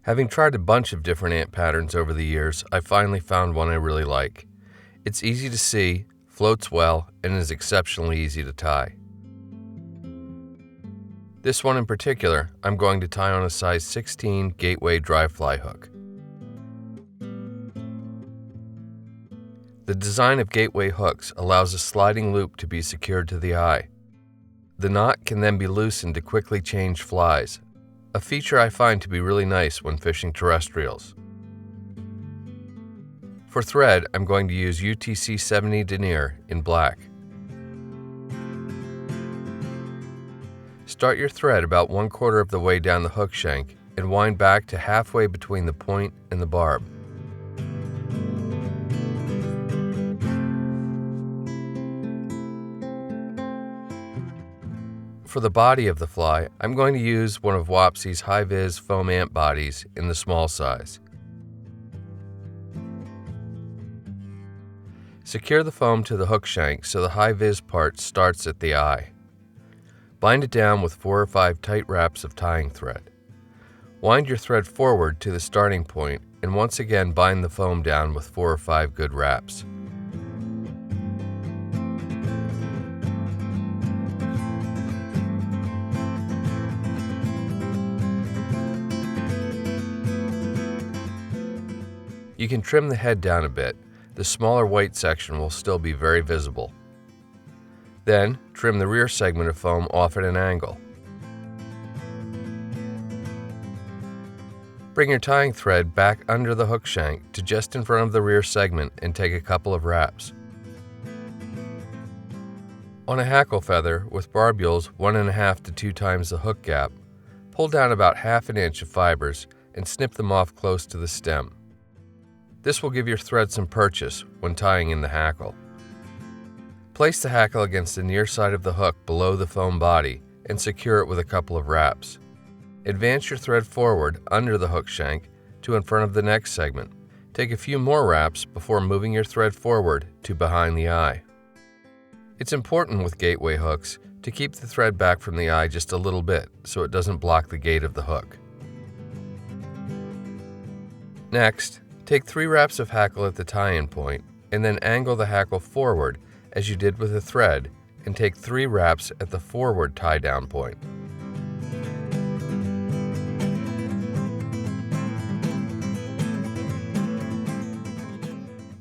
Having tried a bunch of different ant patterns over the years, I finally found one I really like. It's easy to see, floats well, and is exceptionally easy to tie. This one in particular, I'm going to tie on a size 16 Gateway dry fly hook. The design of Gateway hooks allows a sliding loop to be secured to the eye. The knot can then be loosened to quickly change flies, a feature I find to be really nice when fishing terrestrials. For thread, I'm going to use UTC 70 Denier in black. Start your thread about 1/4 of the way down the hook shank and wind back to halfway between the point and the barb. For the body of the fly, I'm going to use one of Wapsi's Hi-Vis foam ant bodies in the small size. Secure the foam to the hook shank so the Hi-Vis part starts at the eye. Bind it down with 4 or 5 tight wraps of tying thread. Wind your thread forward to the starting point and once again bind the foam down with 4 or 5 good wraps. You can trim the head down a bit. The smaller white section will still be very visible. Then, trim the rear segment of foam off at an angle. Bring your tying thread back under the hook shank to just in front of the rear segment and take a couple of wraps. On a hackle feather with barbules 1.5 to 2 times the hook gap, pull down about 1/2 inch of fibers and snip them off close to the stem. This will give your thread some purchase when tying in the hackle. Place the hackle against the near side of the hook below the foam body and secure it with a couple of wraps. Advance your thread forward under the hook shank to in front of the next segment. Take a few more wraps before moving your thread forward to behind the eye. It's important with Gateway hooks to keep the thread back from the eye just a little bit so it doesn't block the gate of the hook. Next, take 3 wraps of hackle at the tie-in point and then angle the hackle forward as you did with the thread and take 3 wraps at the forward tie-down point.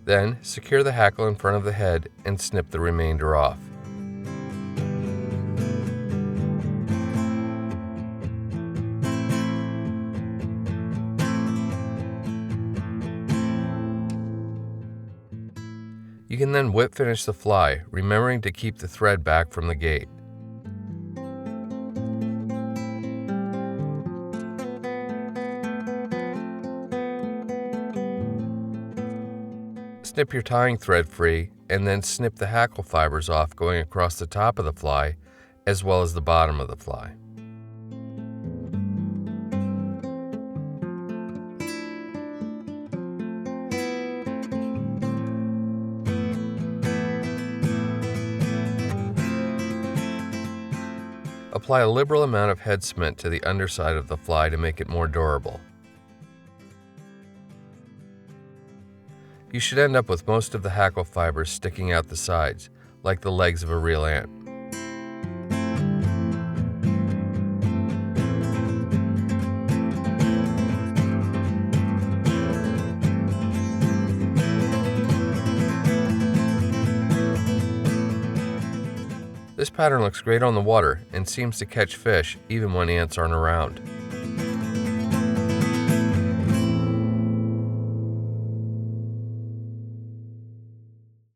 Then secure the hackle in front of the head and snip the remainder off. You can then whip finish the fly, remembering to keep the thread back from the gate. Snip your tying thread free and then snip the hackle fibers off going across the top of the fly as well as the bottom of the fly. Apply a liberal amount of head cement to the underside of the fly to make it more durable. You should end up with most of the hackle fibers sticking out the sides, like the legs of a real ant. This pattern looks great on the water and seems to catch fish even when ants aren't around.